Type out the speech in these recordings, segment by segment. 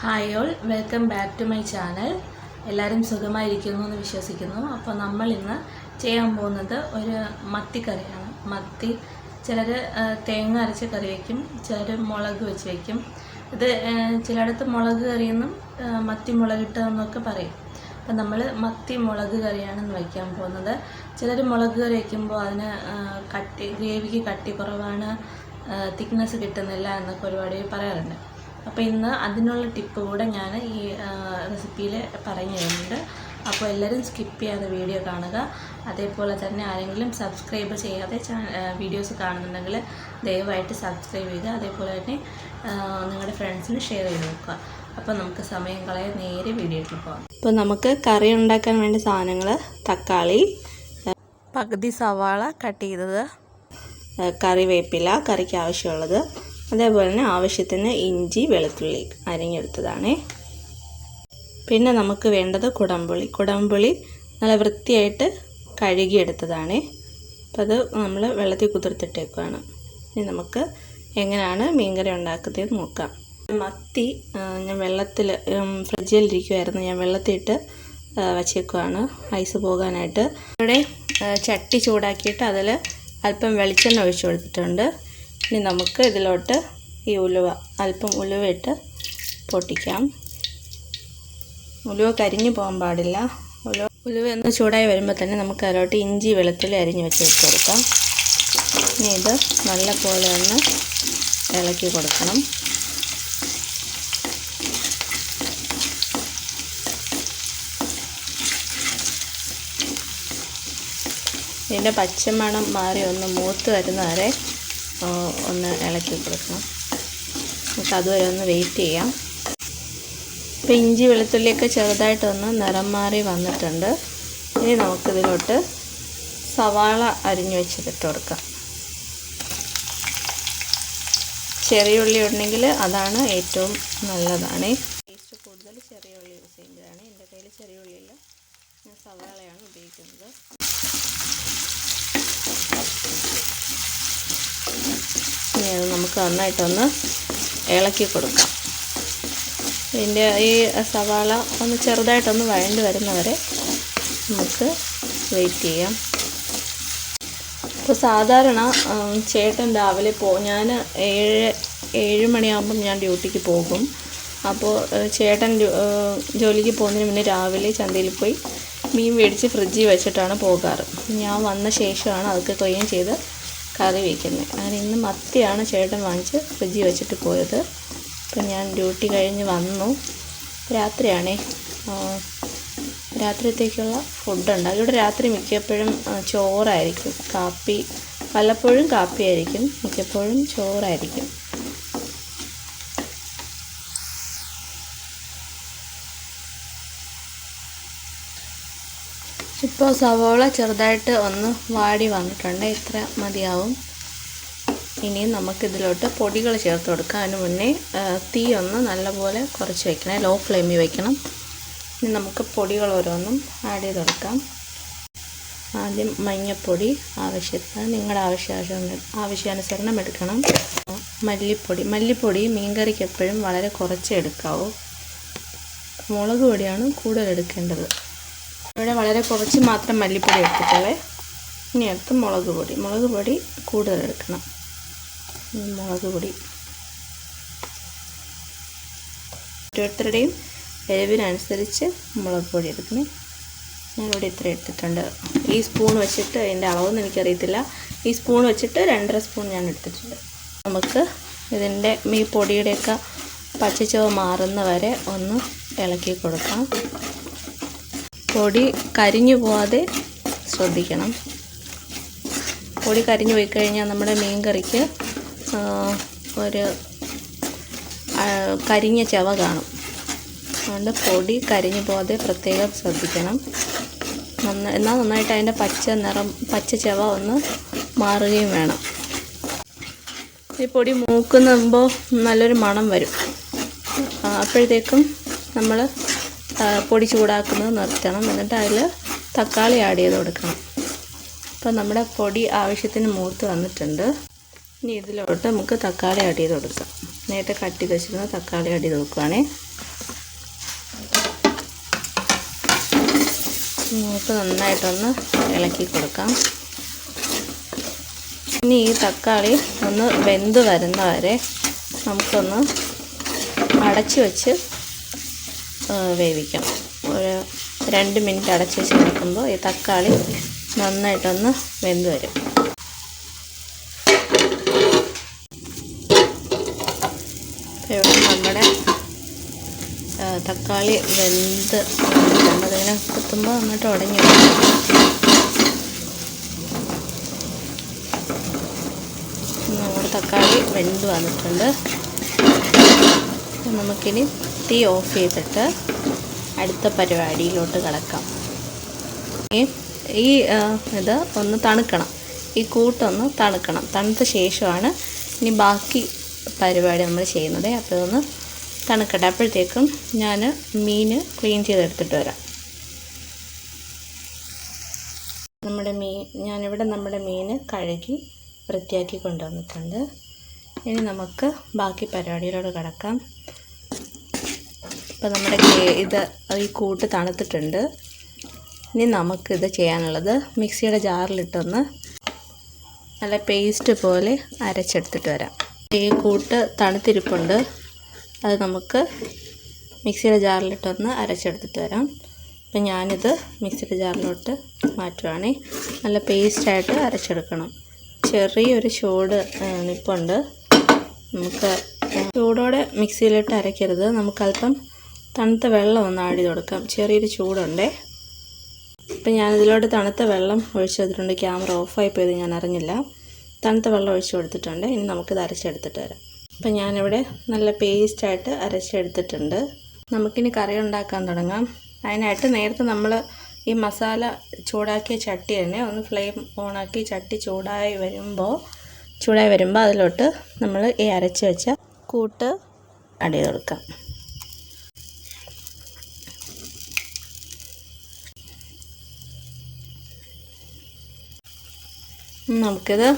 Hi all, welcome back to my channel. എല്ലാവരും സുഖമായിരിക്കുന്നു എന്ന് വിശ്വസിക്കുന്നു. അപ്പോൾ നമ്മൾ ഇന്ന് ചെയ്യാൻ പോകുന്നത് ഒരു മത്തിക്കറിയാണ്. മത്തി ചിലർ തേങ്ങ അരച്ച് കറി വയ്ക്കും, ചിലർ മുളക് വെച്ച് വയ്ക്കും. ഇത് ചിലയിടത്ത് മുളക് കറിയെന്നും മത്തി മുളകിട്ടതെന്നൊക്കെ പറയും. അപ്പം നമ്മൾ മത്തി മുളക് കറിയാണ് ഇന്ന് വയ്ക്കാൻ പോകുന്നത്. ചിലർ മുളക് കറി വയ്ക്കുമ്പോൾ അതിന് ഗ്രേവിക്ക് കട്ടി കുറവാണ്, തിക്നെസ് കിട്ടുന്നില്ല എന്നൊക്കെ ഒരുപാട് പറയാറുണ്ട്. അപ്പോൾ ഇന്ന് അതിനുള്ള ടിപ്പ് കൂടെ ഞാൻ ഈ റെസിപ്പിയിൽ പറഞ്ഞു തരുന്നുണ്ട്. അപ്പോൾ എല്ലാവരും സ്കിപ്പ് ചെയ്യാതെ വീഡിയോ കാണുക. അതേപോലെ തന്നെ ആരെങ്കിലും സബ്സ്ക്രൈബ് ചെയ്യാതെ വീഡിയോസ് കാണുന്നുണ്ടെങ്കിൽ ദയവായിട്ട് സബ്സ്ക്രൈബ് ചെയ്യുക. അതേപോലെ തന്നെ നിങ്ങളുടെ ഫ്രണ്ട്സിന് ഷെയർ ചെയ്ത് നോക്കുക. അപ്പോൾ നമുക്ക് സമയം കളയാൻ നേരെ വീഡിയോയിൽ പോകാം. അപ്പോൾ നമുക്ക് കറി ഉണ്ടാക്കാൻ വേണ്ട സാധനങ്ങൾ: തക്കാളി, പകുതി സവാള കട്ട് ചെയ്തത്, കറിവേപ്പില കറിക്ക് ആവശ്യമുള്ളത്, അതേപോലെ തന്നെ ആവശ്യത്തിന് ഇഞ്ചി വെളുത്തുള്ളി അരിഞ്ഞെടുത്തതാണ്. പിന്നെ നമുക്ക് വേണ്ടത് കുടംപുളി നല്ല വൃത്തിയായിട്ട് കഴുകിയെടുത്തതാണ്. അപ്പോൾ അത് നമ്മൾ വെള്ളത്തിൽ കുതിർത്തിട്ടേക്കുവാണ്. ഇനി നമുക്ക് എങ്ങനെയാണ് മീൻകറി ഉണ്ടാക്കുന്നത് നോക്കാം. മത്തി ഞാൻ വെള്ളത്തിൽ ഫ്രിഡ്ജിലിരിക്കുമായിരുന്നു, ഞാൻ വെള്ളത്തിലിട്ട് വച്ചേക്കുവാണ് ഐസ് പോകാനായിട്ട്. ഇവിടെ ചട്ടി ചൂടാക്കിയിട്ട് അതിൽ അല്പം വെളിച്ചെണ്ണ ഒഴിച്ചു കൊടുത്തിട്ടുണ്ട്. ഇനി നമുക്ക് ഇതിലോട്ട് ഈ അല്പം ഉലുവ ഇട്ട് പൊട്ടിക്കാം. ഉലുവ കരിഞ്ഞു പോകാൻ പാടില്ല. ഉലുവ ഒന്ന് ചൂടായി വരുമ്പോൾ തന്നെ നമുക്ക് അതിലോട്ട് ഇഞ്ചി വെളുത്തുള്ളി അരിഞ്ഞ് വെച്ച് കൊടുക്കാം. ഇനി ഇത് നല്ല പോലെ ഒന്ന് ഇളക്കി കൊടുക്കണം. ഇതിൻ്റെ പച്ചമണം മാറി ഒന്ന് മൂത്ത് വരുന്ന വരെ ഒന്ന് ഇളക്കി കൊടുക്കണം. നമുക്ക് അതുവരെ ഒന്ന് വെയിറ്റ് ചെയ്യാം. ഇപ്പോൾ ഇഞ്ചി വെളുത്തുള്ളിയൊക്കെ ചെറുതായിട്ടൊന്ന് നിറം മാറി വന്നിട്ടുണ്ട്. ഇനി നമുക്കിതിലോട്ട് സവാള അരിഞ്ഞു വെച്ചിട്ട് കൊടുക്കാം. ചെറിയ ഉള്ളി ഉണ്ടെങ്കിൽ അതാണ് ഏറ്റവും നല്ലതാണ്. ടേസ്റ്റ് കൂടുതൽ ചെറിയ ഉള്ളി യൂസ് ചെയ്യുമ്പോഴാണ്. എൻ്റെ കയ്യിൽ ചെറിയ ഉള്ളിയില്ല, ഞാൻ സവാളയാണ് ഉപയോഗിക്കുന്നത്. ഇനി അത് നമുക്ക് നന്നായിട്ടൊന്ന് ഇളക്കി കൊടുക്കാം. ഇതിൻ്റെ ഈ സവാള ഒന്ന് ചെറുതായിട്ടൊന്ന് വഴണ്ട് വരുന്നവരെ നമുക്ക് വെയിറ്റ് ചെയ്യാം. ഇപ്പോൾ സാധാരണ ചേട്ടൻ രാവിലെ ഞാൻ 7 മണിയാകുമ്പം ഞാൻ ഡ്യൂട്ടിക്ക് പോകും. അപ്പോൾ ചേട്ടൻ ജോലിക്ക് പോകുന്നതിന് മുന്നേ രാവിലെ ചന്തയിൽ പോയി മീൻ മേടിച്ച് ഫ്രിഡ്ജിൽ വെച്ചിട്ടാണ് പോകാറ്. ഞാൻ വന്ന ശേഷമാണ് അതൊക്കെ ക്ലീൻ ചെയ്ത് കറി വയ്ക്കുന്നത്. അങ്ങനെ ഇന്ന് മത്തിയാണ് ചേട്ടൻ വാങ്ങിച്ച് ഫ്രിഡ്ജിൽ വെച്ചിട്ട് പോയത്. അപ്പം ഞാൻ ഡ്യൂട്ടി കഴിഞ്ഞ് വന്നു. രാത്രിയാണേ, രാത്രിയത്തേക്കുള്ള ഫുഡുണ്ട്. ഇവിടെ രാത്രി മിക്കപ്പോഴും ചോറായിരിക്കും. വല്ലപ്പോഴും കാപ്പിയായിരിക്കും, മിക്കപ്പോഴും ചോറായിരിക്കും. ഇപ്പോൾ സവോള ചെറുതായിട്ട് ഒന്ന് വാടി വന്നിട്ടുണ്ട്. ഇത്ര മതിയാവും. ഇനിയും നമുക്കിതിലോട്ട് പൊടികൾ ചേർത്ത് കൊടുക്കാം. അതിന് മുന്നേ തീ ഒന്ന് നല്ലപോലെ കുറച്ച് വയ്ക്കണം, ലോ ഫ്ലെയിമിൽ വയ്ക്കണം. ഇനി നമുക്ക് പൊടികൾ ഓരോന്നും ആഡ് ചെയ്ത് കൊടുക്കാം. ആദ്യം മഞ്ഞൾപ്പൊടി ആവശ്യത്തിന്, നിങ്ങളുടെ ആവശ്യാനുസരണം എടുക്കണം. മല്ലിപ്പൊടി മീൻകറിക്ക് എപ്പോഴും വളരെ കുറച്ച് എടുക്കാവൂ. മുളക് പൊടിയാണ് കൂടുതൽ എടുക്കേണ്ടത്. ഇവിടെ വളരെ കുറച്ച് മാത്രം മല്ലിപ്പൊടി എടുത്തിട്ടുള്ളേ. ഇനി അടുത്ത് മുളക് പൊടി കൂടുതൽ എടുക്കണം. മുളക് പൊടി ഓരോരുത്തരുടെയും എരിവിനനുസരിച്ച് മുളക് പൊടി എടുക്കണേ. ഞാനിവിടെ ഇത്ര എടുത്തിട്ടുണ്ട്. ഈ സ്പൂൺ വെച്ചിട്ട്, അതിൻ്റെ അളവൊന്നും എനിക്കറിയത്തില്ല, ഈ സ്പൂൺ വെച്ചിട്ട് 2.5 സ്പൂൺ ഞാൻ എടുത്തിട്ടുണ്ട്. നമുക്ക് ഇതിൻ്റെ ഈ പൊടിയുടെയൊക്കെ പച്ചച്ചുവ മാറുന്ന വരെ ഒന്ന് ഇളക്കി കൊടുക്കാം. പൊടി കരിഞ്ഞു പോവാതെ ശ്രദ്ധിക്കണം. പൊടി കരിഞ്ഞു പോയി കഴിഞ്ഞാൽ നമ്മുടെ മീൻ കറിക്ക് ഒരു കരിഞ്ഞ ചവ കാണും. അതുകൊണ്ട് പൊടി കരിഞ്ഞു പോവാതെ പ്രത്യേകം ശ്രദ്ധിക്കണം. എന്നാൽ നന്നായിട്ട് അതിൻ്റെ പച്ച ചവ ഒന്ന് മാറുകയും വേണം. ഈ പൊടി മൂക്കുമ്പോൾ നല്ലൊരു മണം വരും. അപ്പോഴത്തേക്കും നമ്മൾ പൊടി ചൂടാക്കുന്നത് നിർത്തണം. എന്നിട്ട് അതിൽ തക്കാളി ആഡ് ചെയ്ത് കൊടുക്കണം. അപ്പോൾ നമ്മുടെ പൊടി ആവശ്യത്തിന് മൂത്ത് വന്നിട്ടുണ്ട്. ഇനി ഇതിലോട്ട് നമുക്ക് തക്കാളി ആഡ് ചെയ്ത് കൊടുക്കാം. നേരത്തെ കട്ട് ചെയ്ത് വെച്ചിരുന്ന തക്കാളി ആഡ് ചെയ്ത് കൊടുക്കുകയാണേ. നമുക്ക് നന്നായിട്ടൊന്ന് ഇളക്കി കൊടുക്കാം. ഇനി ഈ തക്കാളി ഒന്ന് വെന്ത് വരുന്നവരെ നമുക്കൊന്ന് അടച്ച് വെച്ച് വേവിക്കാം. ഒരു 2 മിനിറ്റ് അടച്ച് വെച്ച് വെക്കുമ്പോൾ ഈ തക്കാളി നന്നായിട്ടൊന്ന് വെന്ത് വരും. ഇവിടെ നമ്മുടെ തക്കാളി വെന്ത് അതിങ്ങനെ കുത്തുമ്പോൾ നന്നായിട്ട് ഉടഞ്ഞു വരും. നമ്മുടെ തക്കാളി വെന്ത് വന്നിട്ടുണ്ട്. നമുക്കിനി തീ ഓഫ് ചെയ്തിട്ട് അടുത്ത പരിപാടിയിലോട്ട് കിടക്കാം. ഈ ഇത് ഒന്ന് തണുക്കണം, ഈ കൂട്ടൊന്ന് തണുക്കണം. തണുത്ത ശേഷമാണ് ഇനി ബാക്കി പരിപാടി നമ്മൾ ചെയ്യുന്നത്. അപ്പോൾ ഇതൊന്ന് തണുക്കട്ടെ. അപ്പോഴത്തേക്കും ഞാൻ മീൻ ക്ലീൻ ചെയ്തെടുത്തിട്ട് വരാം. ഞാനിവിടെ നമ്മുടെ മീൻ കഴുകി വൃത്തിയാക്കി കൊണ്ടുവന്നിട്ടുണ്ട്. ഇനി നമുക്ക് ബാക്കി പരിപാടിയിലോട്ട് കിടക്കാം. ഇപ്പോൾ നമ്മുടെ ഈ കൂട്ട് തണുത്തിട്ടുണ്ട്. ഇനി നമുക്കിത് ചെയ്യാനുള്ളത് മിക്സിയുടെ ജാറിലിട്ടൊന്ന് നല്ല പേസ്റ്റ് പോലെ അരച്ചെടുത്തിട്ട് വരാം. ഈ കൂട്ട് തണുത്തിരിപ്പുണ്ട്, അത് നമുക്ക് മിക്സിയുടെ ജാറിലിട്ടൊന്ന് അരച്ചെടുത്തിട്ട് വരാം. അപ്പം ഞാനിത് മിക്സിയുടെ ജാറിലോട്ട് മാറ്റുവാണേ. നല്ല പേസ്റ്റായിട്ട് അരച്ചെടുക്കണം. ചെറിയൊരു ചൂട് നിപ്പുണ്ട്. നമുക്ക് ചൂടോടെ മിക്സിയിലിട്ട് അരയ്ക്കരുത്. നമുക്കല്പം തണുത്ത വെള്ളം ഒന്ന് ആഡ് ചെയ്ത് കൊടുക്കാം. ചെറിയൊരു ചൂടുണ്ടേ. ഇപ്പം ഞാനിതിലോട്ട് തണുത്ത വെള്ളം ഒഴിച്ച് കൊടുത്തിട്ടുണ്ട്. ക്യാമറ ഓഫായി പോയത് ഞാൻ അറിഞ്ഞില്ല. തണുത്ത വെള്ളം ഒഴിച്ച് കൊടുത്തിട്ടുണ്ട്. ഇനി നമുക്കിത് അരച്ചെടുത്തിട്ട് വരാം. അപ്പം ഞാനിവിടെ നല്ല പേസ്റ്റായിട്ട് അരച്ചെടുത്തിട്ടുണ്ട്. നമുക്കിനി കറി ഉണ്ടാക്കാൻ തുടങ്ങാം. അതിനായിട്ട് നേരത്തെ നമ്മൾ ഈ മസാല ചൂടാക്കിയ ചട്ടി തന്നെ ഒന്ന് ഫ്ലെയിം ഓണാക്കി ചട്ടി ചൂടായി വരുമ്പോൾ അതിലോട്ട് നമ്മൾ ഈ അരച്ച് വെച്ച കൂട്ട് ആഡ് ചെയ്ത് കൊടുക്കാം. നമുക്കിത്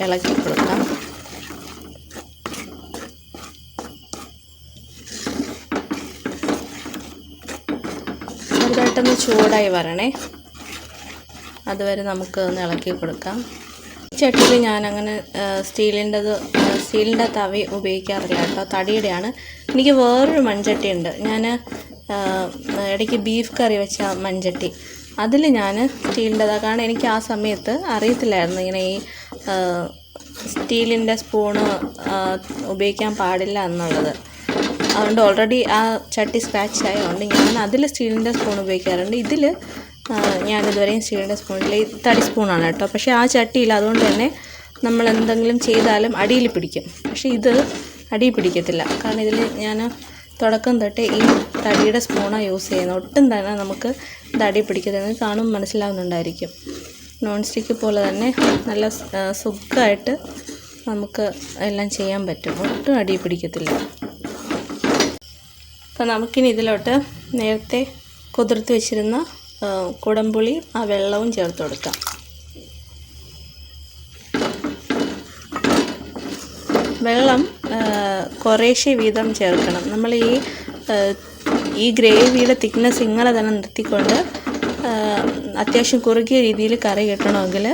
ഇളക്കി കൊടുക്കാം. ചെറുതായിട്ടൊന്ന് ചൂടായി വരണേ, അതുവരെ നമുക്ക് ഒന്ന് ഇളക്കി കൊടുക്കാം. ചട്ടിയിൽ ഞാനങ്ങനെ സ്റ്റീലിൻ്റെ തവി ഉപയോഗിക്കാറില്ല കേട്ടോ, തടിയുടെയാണ്. എനിക്ക് വേറൊരു മൺചട്ടി ഉണ്ട്. ഞാൻ ഇടയ്ക്ക് ബീഫ് കറി വെച്ച മൺചട്ടി, അതിൽ ഞാൻ സ്റ്റീലിൻ്റെതാണ്. കാരണം എനിക്ക് ആ സമയത്ത് അറിയത്തില്ലായിരുന്നു ഇങ്ങനെ ഈ സ്റ്റീലിൻ്റെ സ്പൂണ് ഉപയോഗിക്കാൻ പാടില്ല എന്നുള്ളത്. അതുകൊണ്ട് ഓൾറെഡി ആ ചട്ടി സ്ക്രാച്ച് ആയതുകൊണ്ട് ഞാൻ അതിൽ സ്റ്റീലിൻ്റെ സ്പൂൺ ഉപയോഗിക്കാറുണ്ട്. ഇതിൽ ഞാനിതുവരെയും സ്റ്റീലിൻ്റെ സ്പൂണിൽ തടി സ്പൂണാണ് കേട്ടോ. പക്ഷേ ആ ചട്ടിയിൽ അതുകൊണ്ട് തന്നെ നമ്മൾ എന്തെങ്കിലും ചെയ്താലും അടിയിൽ പിടിക്കും. പക്ഷേ ഇത് അടിയിൽ പിടിക്കത്തില്ല. കാരണം ഇതിൽ ഞാൻ തുടക്കം തൊട്ടേ ഈ തടിയുടെ സ്പൂണാണ് യൂസ് ചെയ്യുന്നത്. ഒട്ടും തന്നെ നമുക്ക് ഇത് അടി പിടിക്കരുതെന്ന് കാണുമ്പോൾ മനസ്സിലാവുന്നുണ്ടായിരിക്കും. നോൺ സ്റ്റിക്ക് പോലെ തന്നെ നല്ല സുഖമായിട്ട് നമുക്ക് എല്ലാം ചെയ്യാൻ പറ്റും. ഒട്ടും അടി പിടിക്കത്തില്ല. അപ്പോൾ നമുക്കിനി ഇതിലോട്ട് നേരത്തെ കുതിർത്ത് വെച്ചിരുന്ന കുടംപുളി ആ വെള്ളവും ചേർത്ത് കൊടുക്കാം. വെള്ളം കുറേശ്ശെ വീതം ചേർക്കണം. നമ്മൾ ഈ ഗ്രേവിയുടെ തിക്നെസ് ഇങ്ങനെ തന്നെ നിർത്തിക്കൊണ്ട് അത്യാവശ്യം കുറുകിയ രീതിയിൽ കറി കിട്ടണമെങ്കിൽ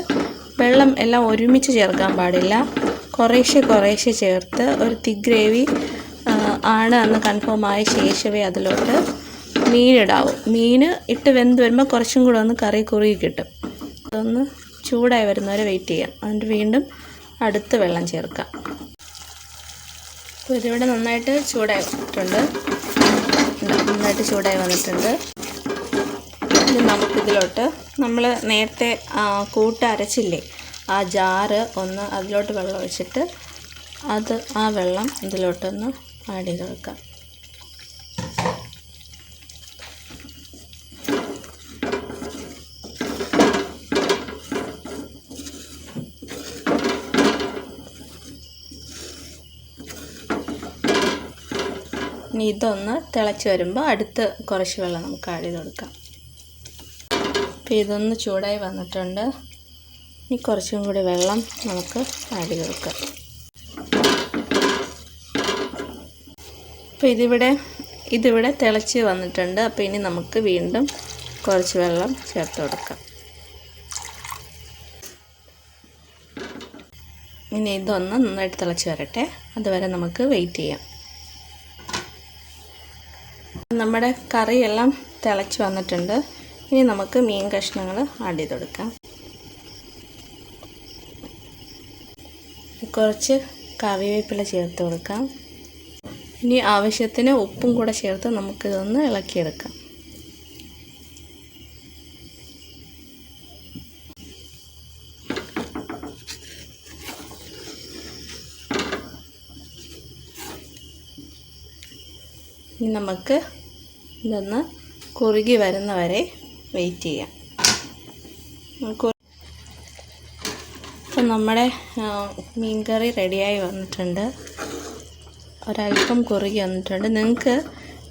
വെള്ളം എല്ലാം ഒരുമിച്ച് ചേർക്കാൻ പാടില്ല. കുറേശ്ശെ ചേർത്ത് ഒരു തിക്ക് ഗ്രേവി ആണ് എന്ന് കൺഫേം ആയ ശേഷമേ അതിലോട്ട് മീനിടാവും. മീൻ ഇട്ട് വെന്ത് വരുമ്പോൾ കുറച്ചും കൂടെ ഒന്ന് കറി കുറുകി കിട്ടും. അതൊന്ന് ചൂടായി വരുന്നവരെ വെയിറ്റ് ചെയ്യാം. എന്നിട്ട് വീണ്ടും അടുത്ത് വെള്ളം ചേർക്കാം. അപ്പോൾ ഇതിവിടെ നന്നായിട്ട് ചൂടായി വന്നിട്ടുണ്ട്. ഇനി നമുക്കിതിലോട്ട് നമ്മൾ നേരത്തെ കൂട്ട് അരച്ചില്ലേ, ആ ജാറ് ഒന്ന് അതിലോട്ട് വെള്ളം ഒഴിച്ചിട്ട് ആ വെള്ളം ഇതിലോട്ടൊന്ന് ആഡ് ചെയ്ത് വെക്കാം. ഇനി ഇതൊന്ന് തിളച്ച് വരുമ്പോൾ അടുത്ത് കുറച്ച് വെള്ളം നമുക്ക് ആഡ് ചെയ്ത് കൊടുക്കാം. അപ്പോൾ ഇതൊന്ന് ചൂടായി വന്നിട്ടുണ്ട്. ഇനി കുറച്ചും കൂടി വെള്ളം നമുക്ക് ആഡ് ചെയ്ത് കൊടുക്കാം. അപ്പോൾ ഇതിവിടെ തിളച്ച് വന്നിട്ടുണ്ട്. അപ്പോൾ ഇനി നമുക്ക് വീണ്ടും കുറച്ച് വെള്ളം ചേർത്ത് കൊടുക്കാം. ഇനി ഇതൊന്ന് നന്നായിട്ട് തിളച്ച് വരട്ടെ, അതുവരെ നമുക്ക് വെയിറ്റ് ചെയ്യാം. നമ്മുടെ കറിയെല്ലാം തിളച്ച് വന്നിട്ടുണ്ട്. ഇനി നമുക്ക് മീൻ കഷ്ണങ്ങൾ ആഡ് ചെയ്ത് കൊടുക്കാം. കുറച്ച് കറിവേപ്പില ചേർത്ത് കൊടുക്കാം. ഇനി ആവശ്യത്തിന് ഉപ്പും കൂടെ ചേർത്ത് നമുക്കിതൊന്ന് ഇളക്കിയെടുക്കാം. ഇനി നമുക്ക് ഇതൊന്ന് കുറുകി വരുന്നവരെ വെയിറ്റ് ചെയ്യാം. അപ്പം നമ്മുടെ മീൻ കറി റെഡിയായി വന്നിട്ടുണ്ട്. ഒരല്പം കുറുകി വന്നിട്ടുണ്ട്. നിങ്ങൾക്ക്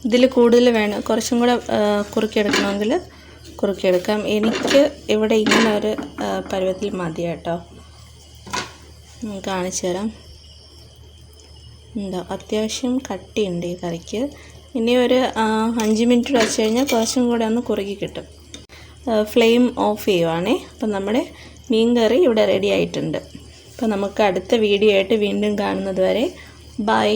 ഇതിൽ കൂടുതൽ വേണം, കുറച്ചും കൂടെ കുറുക്കിയെടുക്കണമെങ്കിൽ കുറുക്കിയെടുക്കാം. എനിക്ക് ഇവിടെ ഇങ്ങനെ ഒരു പരുവത്തിൽ മതി കേട്ടോ. കാണിച്ചു തരാം. ഉണ്ടോ, അത്യാവശ്യം കട്ടിയുണ്ട് ഈ കറിക്ക്. ഇനി ഒരു 5 മിനിറ്റ് വെച്ച് കഴിഞ്ഞാൽ കുറച്ചും കൂടെ ഒന്ന് കുറുകി കിട്ടും. ഫ്ലെയിം ഓഫ് ചെയ്യുവാണേ. അപ്പം നമ്മുടെ മീൻ കറി ഇവിടെ റെഡി ആയിട്ടുണ്ട്. അപ്പം നമുക്ക് അടുത്ത വീഡിയോ ആയിട്ട് വീണ്ടും കാണുന്നത് വരെ ബൈ.